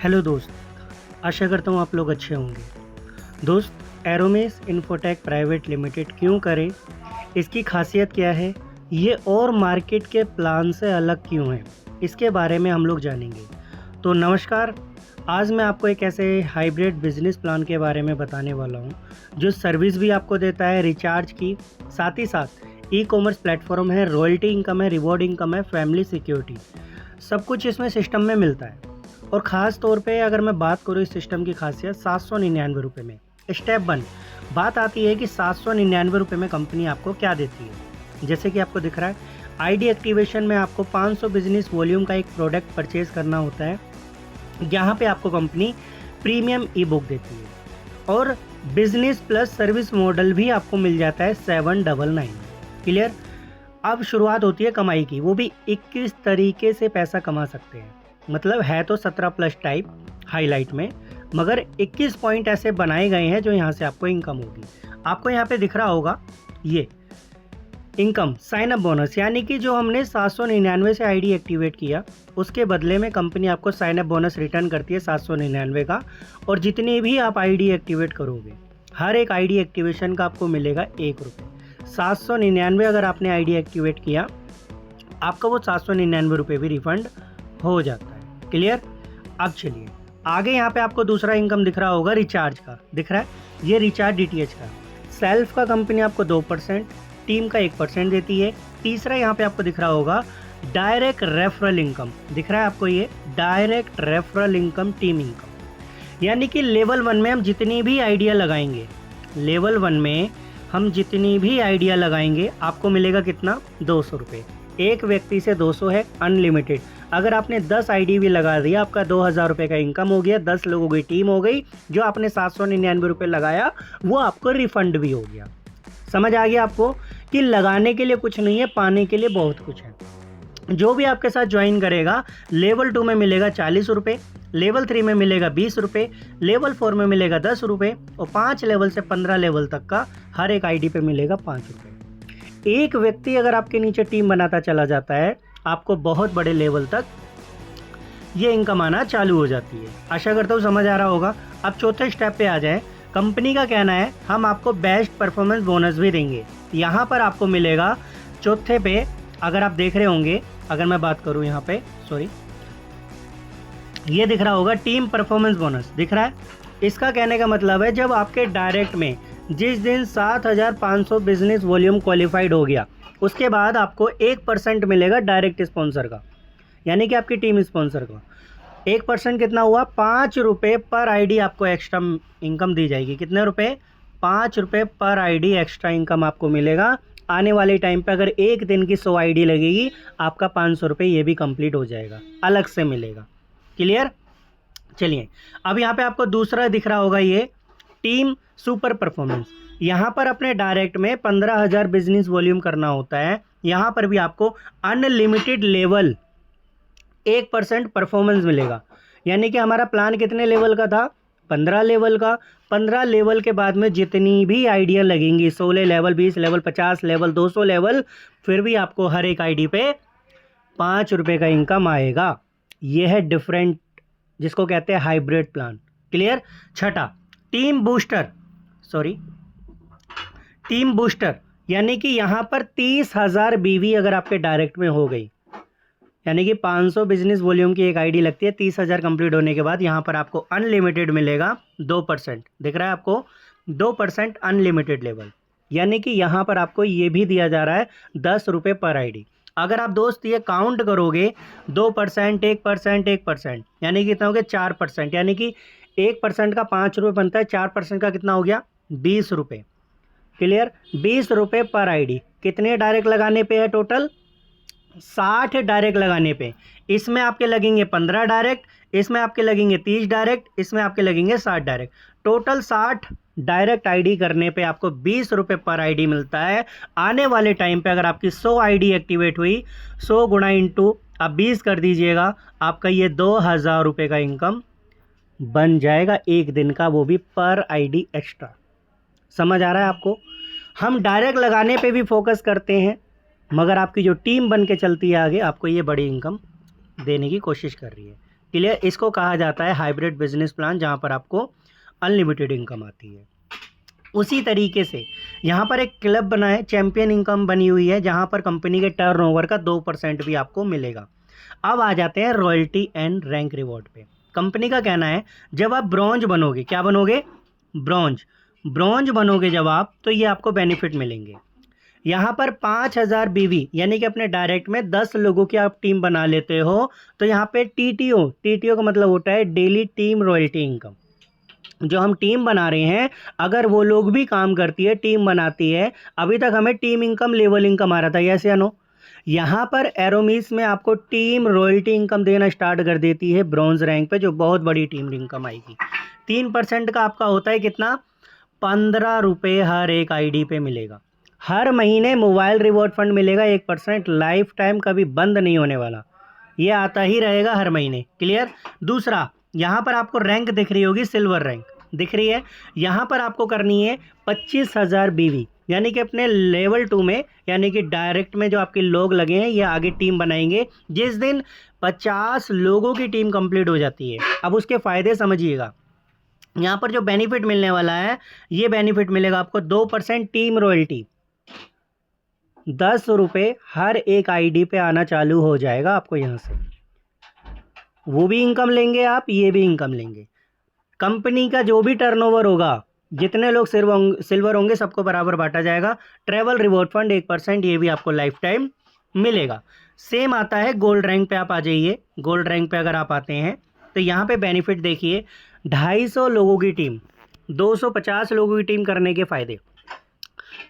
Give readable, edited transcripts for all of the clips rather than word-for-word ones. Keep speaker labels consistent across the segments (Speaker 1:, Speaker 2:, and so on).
Speaker 1: Hello दोस्त, आशा करता हूँ आप लोग अच्छे होंगे। दोस्त, एरोमेस इन्फोटेक प्राइवेट लिमिटेड क्यों करें, इसकी खासियत क्या है, ये और मार्केट के प्लान से अलग क्यों है, इसके बारे में हम लोग जानेंगे। तो नमस्कार, आज मैं आपको एक ऐसे हाइब्रिड बिजनेस प्लान के बारे में बताने वाला हूँ जो सर्विस भी आपको देता है रिचार्ज की, साथ ही साथ ई कॉमर्स प्लेटफॉर्म है, रॉयल्टी इनकम है, रिवॉर्ड इनकम है, फैमिली सिक्योरिटी, सब कुछ इसमें सिस्टम में मिलता है। और ख़ास तौर पे अगर मैं बात करूँ इस सिस्टम की खासियत, 799 रुपये में स्टेप 1 बात आती है कि 799 रुपये में कंपनी आपको क्या देती है। जैसे कि आपको दिख रहा है, आईडी एक्टिवेशन में आपको 500 बिजनेस वॉल्यूम का एक प्रोडक्ट परचेज करना होता है। यहाँ पे आपको कंपनी प्रीमियम ई बुक देती है और बिजनेस प्लस सर्विस मॉडल भी आपको मिल जाता है 799। क्लियर। अब शुरुआत होती है कमाई की, वो भी 21 तरीके से पैसा कमा सकते हैं। मतलब है तो 17+ टाइप हाईलाइट में, मगर 21 पॉइंट ऐसे बनाए गए हैं जो यहाँ से आपको इनकम होगी। आपको यहाँ पे दिख रहा होगा ये इनकम साइन अप बोनस, यानी कि जो हमने 799 से आईडी एक्टिवेट किया उसके बदले में कंपनी आपको साइन अप बोनस रिटर्न करती है 799 का। और जितनी भी आप आईडी एक्टिवेट करोगे, हर एक आईडी एक्टिवेशन का आपको मिलेगा 1 रुपये। 799 अगर आपने आईडी एक्टिवेट किया, आपका वो 799 रुपये भी रिफंड हो जाता है। क्लियर। अब चलिए आगे, यहाँ पे आपको दूसरा इनकम दिख रहा होगा रिचार्ज का, दिख रहा है, ये रिचार्ज डीटीएच का। सेल्फ का कंपनी आपको 2%, टीम का 1% देती है। तीसरा यहाँ पे आपको दिख रहा होगा डायरेक्ट रेफरल इनकम, दिख रहा है आपको ये direct referral income, team income. यानी कि लेवल 1 में हम जितनी भी आइडिया लगाएंगे, लेवल 1 में हम जितनी भी आइडिया लगाएंगे आपको मिलेगा कितना, 200 रुपये। एक व्यक्ति से 200 है, अनलिमिटेड। अगर आपने 10 आईडी भी लगा दिया, आपका 2000 रुपये का इनकम हो गया, 10 लोगों की टीम हो गई। जो आपने 799 रुपये लगाया वो आपको रिफंड भी हो गया। समझ आ गया आपको कि लगाने के लिए कुछ नहीं है, पाने के लिए बहुत कुछ है। जो भी आपके साथ ज्वाइन करेगा, लेवल 2 में मिलेगा 40 रुपये, लेवल 3 में मिलेगा 20 रुपये, लेवल 4 में मिलेगा 10 रुपये, और 5 लेवल से 15 लेवल तक का हर एक आईडी पे मिलेगा 5 रुपये। एक व्यक्ति अगर आपके नीचे टीम बनाता चला जाता है, आपको बहुत बड़े लेवल तक ये इनकम आना चालू हो जाती है। आशा करता हूँ समझ आ रहा होगा। अब चौथे स्टेप पे आ जाए। कंपनी का कहना है हम आपको बेस्ट परफॉर्मेंस बोनस भी देंगे। यहाँ पर आपको मिलेगा चौथे पे, अगर आप देख रहे होंगे, अगर मैं बात करूँ यहाँ पे, सॉरी, ये दिख रहा होगा टीम परफॉर्मेंस बोनस, दिख रहा है। इसका कहने का मतलब है जब आपके डायरेक्ट में जिस दिन 7500 बिजनेस वॉल्यूम क्वालिफाइड हो गया, उसके बाद आपको 1% मिलेगा डायरेक्ट स्पॉन्सर का, यानी कि आपकी टीम स्पॉन्सर का। 1% कितना हुआ, 5 रुपये पर आईडी आपको एक्स्ट्रा इनकम दी जाएगी। कितने रुपए, 5 रुपये पर आईडी एक्स्ट्रा इनकम आपको मिलेगा। आने वाले टाइम पे अगर एक दिन की 100 आईडी लगेगी, आपका 500 रुपये ये भी कंप्लीट हो जाएगा, अलग से मिलेगा। क्लियर। चलिए अब यहाँ पे आपको दूसरा दिख रहा होगा ये टीम सुपर परफॉर्मेंस। यहाँ पर अपने डायरेक्ट में 15,000 बिजनेस वॉल्यूम करना होता है। यहाँ पर भी आपको अनलिमिटेड लेवल 1% परफॉर्मेंस मिलेगा। यानी कि हमारा प्लान कितने लेवल का था, 15 लेवल का। 15 लेवल के बाद में जितनी भी आइडिया लगेंगी, 16 लेवल, 20 लेवल, 50 लेवल, 200 लेवल, फिर भी आपको हर एक आईडी पे 5 रुपये का इनकम आएगा। यह है डिफरेंट, जिसको कहते हैं हाइब्रिड प्लान। क्लियर। छठा team booster, sorry, team booster, यानी कि यहाँ पर 30,000 बीवी अगर आपके डायरेक्ट में हो गई, यानी कि 500 बिजनेस वॉल्यूम की एक आईडी लगती है, 30,000 कंप्लीट होने के बाद यहाँ पर आपको अनलिमिटेड मिलेगा 2%, दिख रहा है आपको 2% अनलिमिटेड लेवल। यानी कि यहाँ पर आपको ये भी दिया जा रहा है 10 रुपये पर आईडी। अगर आप दोस्त ये काउंट करोगे, 2%, 1%, 1%, यानी कि कितना हो गया, 4%, यानी कि 1% का 5 रुपये बनता है, 4% का कितना हो गया, 20 रुपये। क्लियर। 20 रुपये पर आईडी। कितने डायरेक्ट लगाने पे है, टोटल 60 डायरेक्ट लगाने पे। इसमें आपके लगेंगे 15 डायरेक्ट, इसमें आपके लगेंगे 30 डायरेक्ट, इसमें आपके लगेंगे 60 डायरेक्ट। टोटल 60 डायरेक्ट आईडी करने पे आपको 20 रुपये पर आईडी मिलता है। आने वाले टाइम पे अगर आपकी 100 आईडी एक्टिवेट हुई, 100 गुणा इंटू आप 20 कर दीजिएगा, आपका ये 2000 रुपये का इनकम बन जाएगा एक दिन का, वो भी पर आईडी एक्स्ट्रा। समझ आ रहा है आपको। हम डायरेक्ट लगाने पे भी फोकस करते हैं, मगर आपकी जो टीम बन के चलती है आगे, आपको ये बड़ी इनकम देने की कोशिश कर रही है। क्लियर, इसको कहा जाता है हाइब्रिड बिजनेस प्लान, जहाँ पर आपको अनलिमिटेड इनकम आती है। उसी तरीके से यहाँ पर एक क्लब बना है, चैंपियन इनकम बनी हुई है, जहाँ पर कंपनी के टर्नओवर का 2% भी आपको मिलेगा। अब आ जाते हैं रॉयल्टी एंड रैंक रिवॉर्ड पे। कंपनी का कहना है जब आप ब्रॉन्ज बनोगे, क्या बनोगे, ब्रॉन्ज बनोगे जब आप, तो ये आपको बेनिफिट मिलेंगे। यहाँ पर 5000 बीवी यानी कि अपने डायरेक्ट में 10 लोगों की आप टीम बना लेते हो, तो यहाँ पे टीटीओ का मतलब होता है डेली टीम रॉयल्टी इनकम। जो हम टीम बना रहे हैं, अगर वो लोग भी काम करती है, टीम बनाती है, अभी तक हमें टीम इनकम, लेवल इनकम आ रहा था, यस या नो। यहाँ पर एरोमिस में आपको टीम रॉयल्टी इनकम देना स्टार्ट कर देती है ब्रॉन्ज रैंक पे, जो बहुत बड़ी टीम इनकम आएगी। 3% का आपका होता है कितना, 15 रुपये हर एक आईडी पे मिलेगा। हर महीने मोबाइल रिवॉर्ड फंड मिलेगा 1%, लाइफ टाइम कभी बंद नहीं होने वाला, ये आता ही रहेगा हर महीने। क्लियर। दूसरा, यहाँ पर आपको रैंक दिख रही होगी, सिल्वर रैंक दिख रही है, यहाँ पर आपको करनी है 25,000 बीवी, यानी कि अपने लेवल 2 में, यानी कि डायरेक्ट में जो आपके लोग लगे हैं, ये आगे टीम बनाएंगे। जिस दिन 50 लोगों की टीम कंप्लीट हो जाती है, अब उसके फ़ायदे समझिएगा। यहाँ पर जो बेनिफिट मिलने वाला है, ये बेनिफिट मिलेगा आपको 2% टीम रॉयल्टी, 10 रुपये हर एक आईडी पे आना चालू हो जाएगा आपको यहाँ से। वो भी इनकम लेंगे आप, ये भी इनकम लेंगे। कंपनी का जो भी टर्नओवर होगा, जितने लोग सिल्वर होंगे, सबको बराबर बांटा जाएगा। ट्रैवल रिवॉर्ड फंड 1%, ये भी आपको लाइफ टाइम मिलेगा। सेम आता है गोल्ड रैंक पे, आप आ जाइए। गोल्ड रैंक पे अगर आप आते हैं तो यहाँ पे बेनिफिट देखिए, 250 लोगों की टीम, 250 लोगों की टीम करने के फ़ायदे।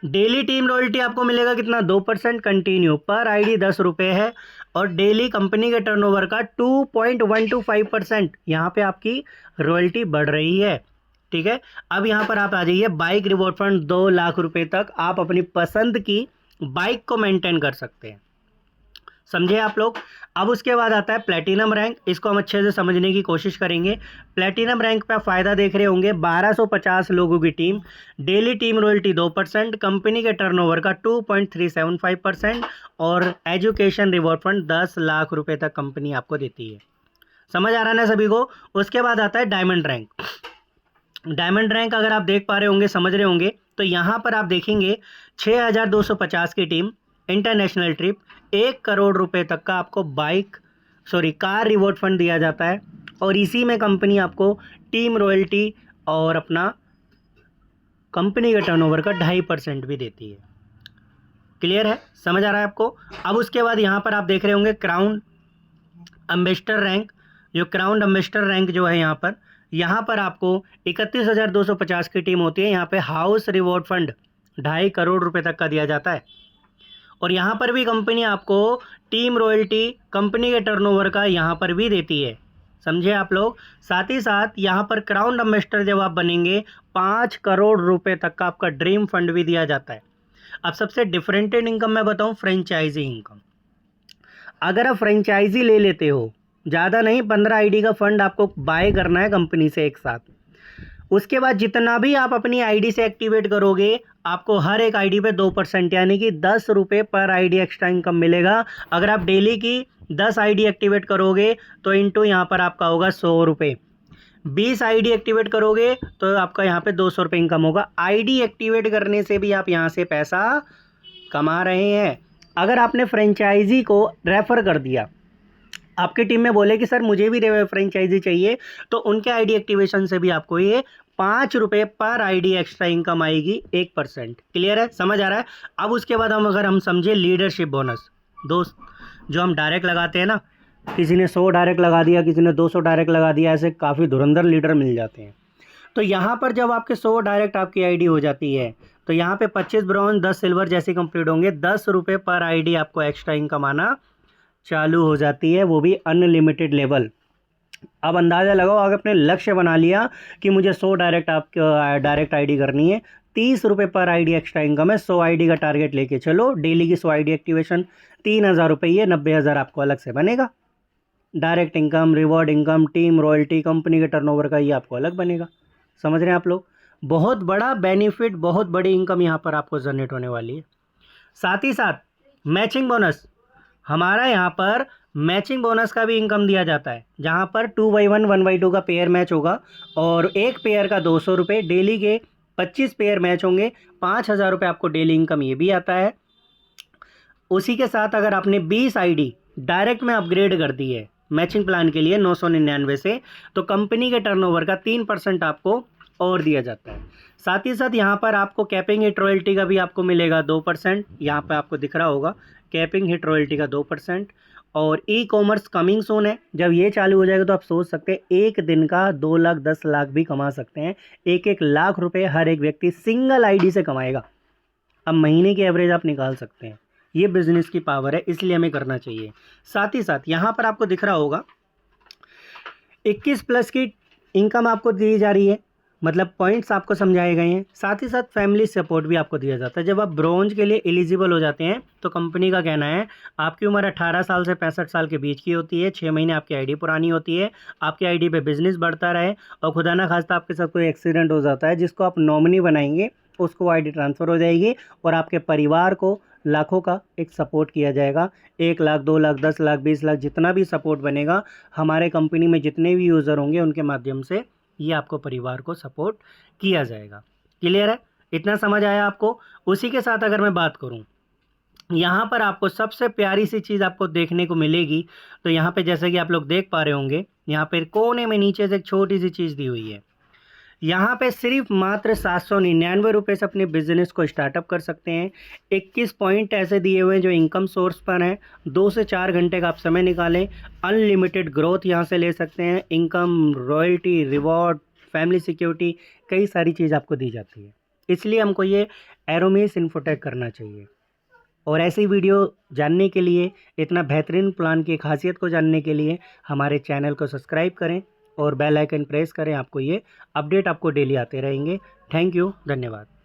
Speaker 1: डेली टीम रॉयल्टी आपको मिलेगा कितना, 2% कंटिन्यू, पर आईडी 10 रुपये है, और डेली कंपनी के टर्नओवर का 2.125% यहाँ पे आपकी रॉयल्टी बढ़ रही है। ठीक है। अब यहाँ पर आप आ जाइए, बाइक रिवॉर्ड फंड 2 लाख रुपए तक आप अपनी पसंद की बाइक को मेंटेन कर सकते हैं। समझे आप लोग। अब उसके बाद आता है प्लेटिनम रैंक, इसको हम अच्छे से समझने की कोशिश करेंगे। प्लेटिनम रैंक पे आप फ़ायदा देख रहे होंगे, 1250 लोगों की team, daily team royalty 2%, company के टर्नओवर का 2.375%, और एजुकेशन रिवॉर्ड फंड 10 लाख रुपए तक कंपनी आपको देती है। समझ आ रहा है ना सभी को। उसके बाद आता है डायमंड रैंक। डायमंड रैंक अगर आप देख पा रहे होंगे, समझ रहे होंगे, तो यहाँ पर आप देखेंगे 6250 की टीम, इंटरनेशनल ट्रिप, 1 करोड़ रुपए तक का आपको कार रिवॉर्ड फंड दिया जाता है, और इसी में कंपनी आपको टीम रॉयल्टी और अपना कंपनी के टर्नओवर का 2.5% भी देती है। क्लियर है, समझ आ रहा है आपको। अब उसके बाद यहाँ पर आप देख रहे होंगे क्राउन एम्बेसडर रैंक। जो क्राउन एम्बेसडर रैंक जो है यहाँ पर आपको 31,250 की टीम होती है, यहाँ पे हाउस रिवॉर्ड फंड 2.5 करोड़ रुपए तक का दिया जाता है, और यहाँ पर भी कंपनी आपको टीम रॉयल्टी कंपनी के टर्नओवर का यहाँ पर भी देती है। समझे आप लोग। साथ ही साथ यहाँ पर क्राउन एम्बेसडर जब आप बनेंगे, 5 करोड़ रुपए तक का आपका ड्रीम फंड भी दिया जाता है। अब सबसे डिफरेंटेड इनकम मैं बताऊँ, फ्रेंचाइजी इनकम। अगर आप फ्रेंचाइजी ले लेते हो, ज़्यादा नहीं, 15 आईडी का फंड आपको बाय करना है कंपनी से एक साथ। उसके बाद जितना भी आप अपनी आईडी से एक्टिवेट करोगे, आपको हर एक आईडी पे 2% यानी कि 10 रुपये पर आईडी एक्स्ट्रा इनकम मिलेगा। अगर आप डेली की 10 आईडी एक्टिवेट करोगे तो इनटू यहाँ पर आपका होगा 100 रुपये। 20 आईडी एक्टिवेट करोगे तो आपका यहाँ पे 200 रुपये इनकम होगा। आईडी एक्टिवेट करने से भी आप यहाँ से पैसा कमा रहे हैं। अगर आपने फ्रेंचाइजी को रेफ़र कर दिया, आपकी टीम में बोले कि सर मुझे भी फ्रेंचाइजी चाहिए, तो उनके आईडी एक्टिवेशन से भी आपको ये 5 रुपये पर आईडी एक्स्ट्रा इनकम आएगी, 1%। क्लियर है, समझ आ रहा है। अब उसके बाद हम समझे लीडरशिप बोनस। दोस्त, जो हम डायरेक्ट लगाते हैं ना, किसी ने 100 डायरेक्ट लगा दिया, किसी ने 200 डायरेक्ट लगा दिया, ऐसे काफ़ी धुरंधर लीडर मिल जाते हैं। तो यहाँ पर जब आपके 100 डायरेक्ट आपकी आईडी हो जाती है, तो यहाँ पे 25 ब्रॉन्ज 10 सिल्वर जैसे कंप्लीट होंगे, 10 रुपये पर आईडी आपको एक्स्ट्रा इनकम आना चालू हो जाती है, वो भी अनलिमिटेड लेवल। अब अंदाज़ा लगाओ, अगर आपने लक्ष्य बना लिया कि मुझे 100 डायरेक्ट आईडी करनी है, 30 रुपये पर आईडी एक्स्ट्रा इनकम है, 100 आईडी का टारगेट लेके चलो, डेली की 100 आईडी एक्टिवेशन, 3000 रुपये, 90,000 आपको अलग से बनेगा। Direct income, reward income, team royalty, company के टर्नओवर का ये आपको अलग बनेगा। समझ रहे हैं आप लोग। बहुत बड़ा बेनिफिट, बहुत बड़ी इनकम यहाँ पर आपको जनरेट होने वाली है। साथ ही साथ मैचिंग बोनस, हमारा यहाँ पर मैचिंग बोनस का भी इनकम दिया जाता है, जहाँ पर 2/1 1/2 का पेयर मैच होगा और एक पेयर का 200 रुपये, डेली के 25 पेयर मैच होंगे, 5,000 रुपये आपको डेली इनकम ये भी आता है। उसी के साथ अगर आपने 20 आईडी डायरेक्ट में अपग्रेड कर दी है मैचिंग प्लान के लिए 999 से, तो कंपनी के टर्नओवर का 3% आपको और दिया जाता है। साथ ही साथ यहाँ पर आपको कैपिंग हिट रॉयल्टी का भी आपको मिलेगा 2%, यहाँ पर आपको दिख रहा होगा कैपिंग हिट रॉयल्टी का 2%। और ई कॉमर्स कमिंग सून है, जब ये चालू हो जाएगा तो आप सोच सकते हैं एक दिन का 2 लाख 10 लाख भी कमा सकते हैं। 1-1 लाख रुपए हर एक व्यक्ति सिंगल आईडी से कमाएगा। अब महीने की एवरेज आप निकाल सकते हैं। ये बिजनेस की पावर है, इसलिए हमें करना चाहिए। साथ ही साथ यहाँ पर आपको दिख रहा होगा 21+ की इनकम आपको दी जा रही है, मतलब पॉइंट्स आपको समझाए गए हैं। साथ ही साथ फैमिली सपोर्ट भी आपको दिया जाता है। जब आप ब्रोंज के लिए एलिजिबल हो जाते हैं तो कंपनी का कहना है आपकी उम्र 18 साल से 65 साल के बीच की होती है, 6 महीने आपकी आईडी पुरानी होती है, आपकी आईडी पे बिजनेस बढ़ता रहे और खुदा ना खास्ता आपके साथ कोई एक्सीडेंट हो जाता है, जिसको आप नॉमिनी बनाएंगे उसको आईडी ट्रांसफ़र हो जाएगी और आपके परिवार को लाखों का एक सपोर्ट किया जाएगा। 1 लाख 2 लाख 10 लाख 20 लाख जितना भी सपोर्ट बनेगा, हमारे कंपनी में जितने भी यूज़र होंगे उनके माध्यम से ये आपको परिवार को सपोर्ट किया जाएगा। क्लियर है? इतना समझ आया आपको? उसी के साथ अगर मैं बात करूं, यहाँ पर आपको सबसे प्यारी सी चीज़ आपको देखने को मिलेगी। तो यहाँ पे जैसे कि आप लोग देख पा रहे होंगे, यहाँ पे कोने में नीचे से एक छोटी सी चीज़ दी हुई है। यहाँ पे सिर्फ मात्र 799 रुपये से अपने बिजनेस को स्टार्टअप कर सकते हैं। 21 पॉइंट ऐसे दिए हुए हैं जो इनकम सोर्स पर हैं। 2 से 4 घंटे का आप समय निकालें, अनलिमिटेड ग्रोथ यहाँ से ले सकते हैं। Income, royalty, reward, family security, कई सारी चीज़ आपको दी जाती है। इसलिए हमको ये एरोमेस इन्फोटेक करना चाहिए। और ऐसी वीडियो जानने के लिए, इतना बेहतरीन प्लान की खासियत को जानने के लिए हमारे चैनल को सब्सक्राइब करें और बेल आइकन प्रेस करें। आपको ये अपडेट आपको डेली आते रहेंगे। थैंक यू, धन्यवाद।